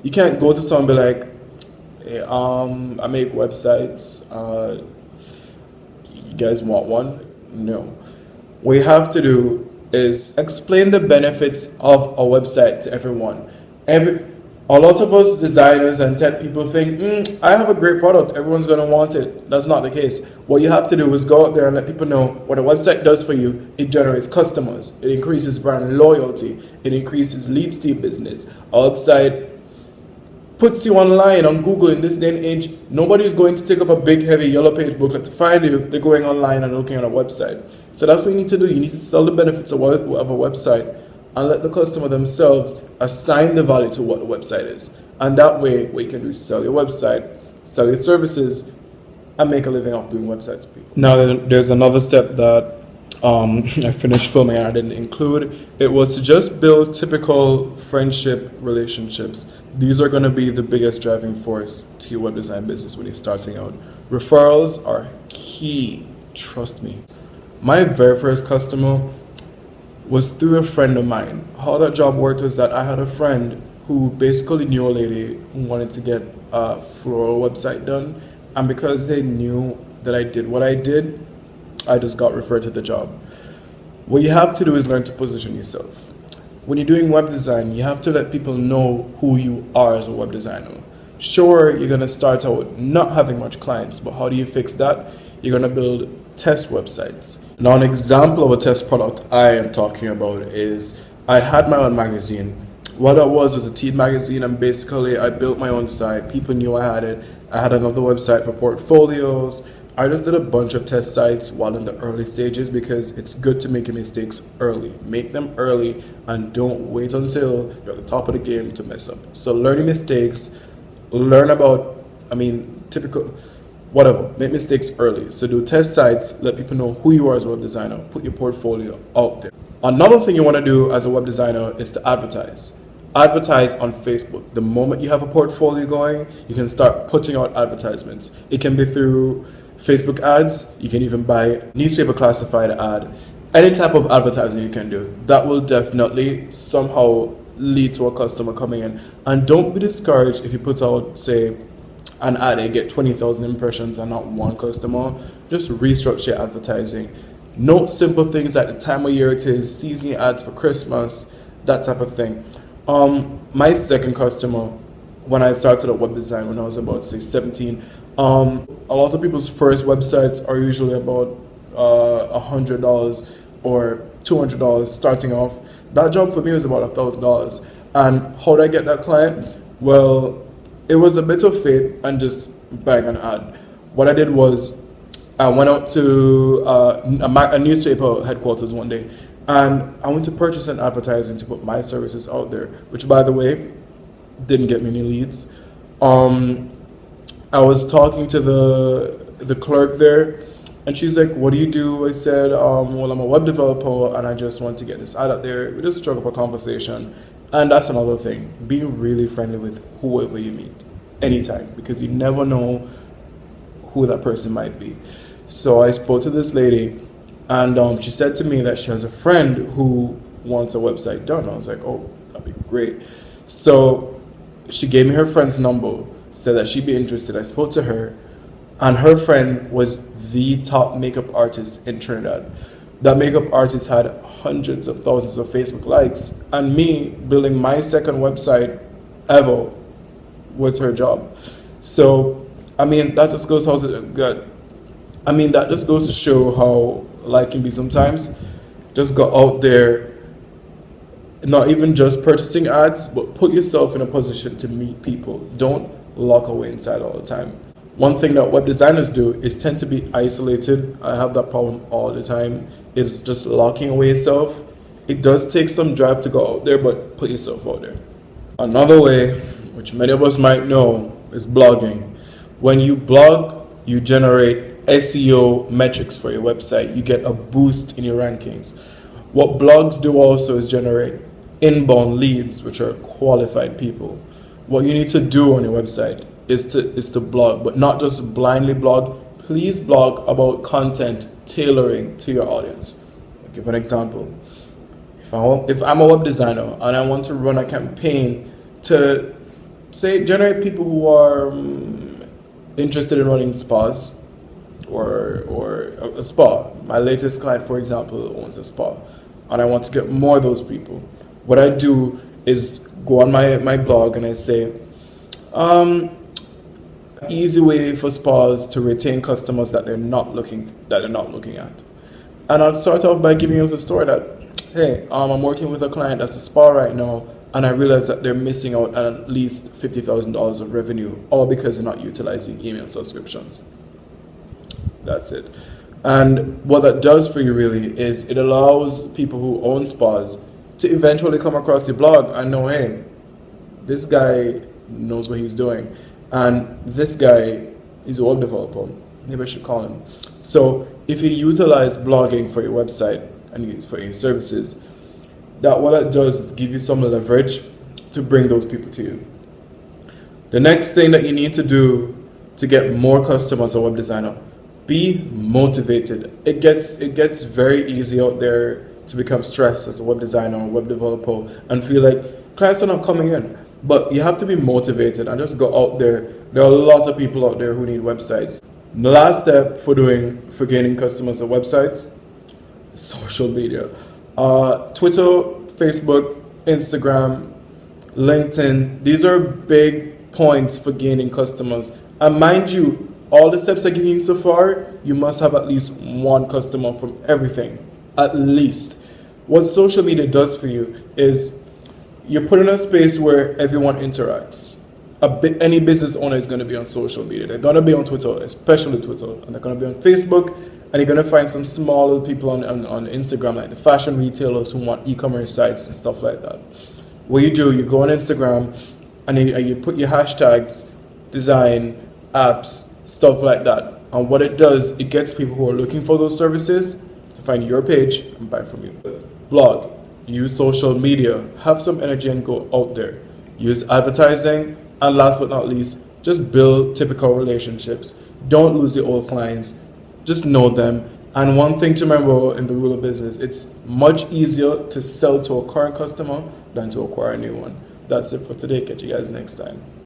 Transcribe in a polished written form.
You can't go to someone and be like, hey, I make websites. You guys want one? No. What you have to do is explain the benefits of a website to everyone. A lot of us designers and tech people think, I have a great product, everyone's going to want it. That's not the case. What you have to do is go out there and let people know what a website does for you. It generates customers, it increases brand loyalty, it increases leads to your business. A website puts you online on Google in this day and age. Nobody's going to take up a big, heavy yellow page booklet to find you. They're going online and looking at a website. So that's what you need to do. You need to sell the benefits of a website and let the customer themselves assign the value to what the website is. And that way, what you can do is sell your website, sell your services, and make a living off doing websites for people. Now, there's another step that I finished filming and I didn't include. It was to just build typical friendship relationships. These are going to be the biggest driving force to your web design business when you're starting out. Referrals are key, trust me. My very first customer was through a friend of mine. How that job worked was that I had a friend who basically knew a lady who wanted to get a floral website done, and because they knew that I did what I did, I just got referred to the job. What you have to do is learn to position yourself. When you're doing web design, you have to let people know who you are as a web designer. Sure, you're going to start out not having much clients, but how do you fix that? You're going to build test websites. Now, an example of a test product I am talking about is I had my own magazine. What that was a teen magazine, and basically I built my own site. People knew I had it. I had another website for portfolios. I just did a bunch of test sites while in the early stages because it's good to make your mistakes early. Make them early and don't wait until you're at the top of the game to mess up. So learn your mistakes, learn about, typical, whatever, make mistakes early. So do test sites, let people know who you are as a web designer, put your portfolio out there. Another thing you want to do as a web designer is to advertise. Advertise on Facebook. The moment you have a portfolio going, you can start putting out advertisements. It can be through Facebook ads, you can even buy newspaper classified ad. Any type of advertising you can do. That will definitely somehow lead to a customer coming in. And don't be discouraged if you put out, say, an ad and get 20,000 impressions and not one customer. Just restructure advertising. Note simple things like the time of year it is, season ads for Christmas, that type of thing. My second customer, when I started at web design when I was about, say, 17, a lot of people's first websites are usually about $100 or $200 starting off. That job for me was about $1,000. And how did I get that client? Well, it was a bit of fate and just bang an ad. What I did was I went out to a newspaper headquarters one day, and I went to purchase an advertising to put my services out there, which, by the way, didn't get me any leads. I was talking to the clerk there, and she's like, what do you do? I said, well, I'm a web developer and I just want to get this ad out there. We just struck up a conversation. And that's another thing. Be really friendly with whoever you meet anytime, because you never know who that person might be. So I spoke to this lady, and she said to me that she has a friend who wants a website done. I was like, oh, that'd be great. So she gave me her friend's number, said that she'd be interested. I spoke to her, and her friend was the top makeup artist in Trinidad. That makeup artist had hundreds of thousands of Facebook likes, and me building my second website ever was her job. So, that just goes that just goes to show how life can be sometimes. Just go out there, not even just purchasing ads, but put yourself in a position to meet people. Don't lock away inside all the time. One thing that web designers do is tend to be isolated. I have that problem all the time, is just locking away yourself. It does take some drive to go out there, but put yourself out there. Another way, which many of us might know, is blogging. When you blog, you generate SEO metrics for your website. You get a boost in your rankings. What blogs do also is generate inbound leads, which are qualified people. What you need to do on your website is to blog, but not just blindly blog. Please blog about content tailoring to your audience. I'll give an example. If I'm a web designer and I want to run a campaign to say generate people who are interested in running spas or a spa. My latest client, for example, owns a spa, and I want to get more of those people. What I do is go on my blog and I say, easy way for spas to retain customers that they're not looking at. And I'll start off by giving you the story that, hey, I'm working with a client that's a spa right now, and I realize that they're missing out on at least $50,000 of revenue, all because they're not utilizing email subscriptions. That's it. And what that does for you really is it allows people who own spas to eventually come across your blog and know, hey, this guy knows what he's doing. And this guy is a web developer. Maybe I should call him. So if you utilize blogging for your website and for your services, what that does is give you some leverage to bring those people to you. The next thing that you need to do to get more customers as a web designer, be motivated. It gets very easy out there to become stressed as a web designer or web developer and feel like clients are not coming in. But you have to be motivated and just go out there. There are a lot of people out there who need websites. The last step for gaining customers on websites, social media. Twitter, Facebook, Instagram, LinkedIn. These are big points for gaining customers. And mind you, all the steps I give you so far, you must have at least one customer from everything. At least. What social media does for you is you're put in a space where everyone interacts. Any business owner is going to be on social media. They're going to be on Twitter, especially Twitter, and they're going to be on Facebook, and you're going to find some smaller people on Instagram, like the fashion retailers who want e-commerce sites and stuff like that. What you do, you go on Instagram, and you put your hashtags, design, apps, stuff like that. And what it does, it gets people who are looking for those services to find your page and buy from you. Blog. Use social media, have some energy and go out there. Use advertising, and last but not least, just build typical relationships. Don't lose your old clients, just know them. And one thing to remember in the rule of business, it's much easier to sell to a current customer than to acquire a new one. That's it for today. Catch you guys next time.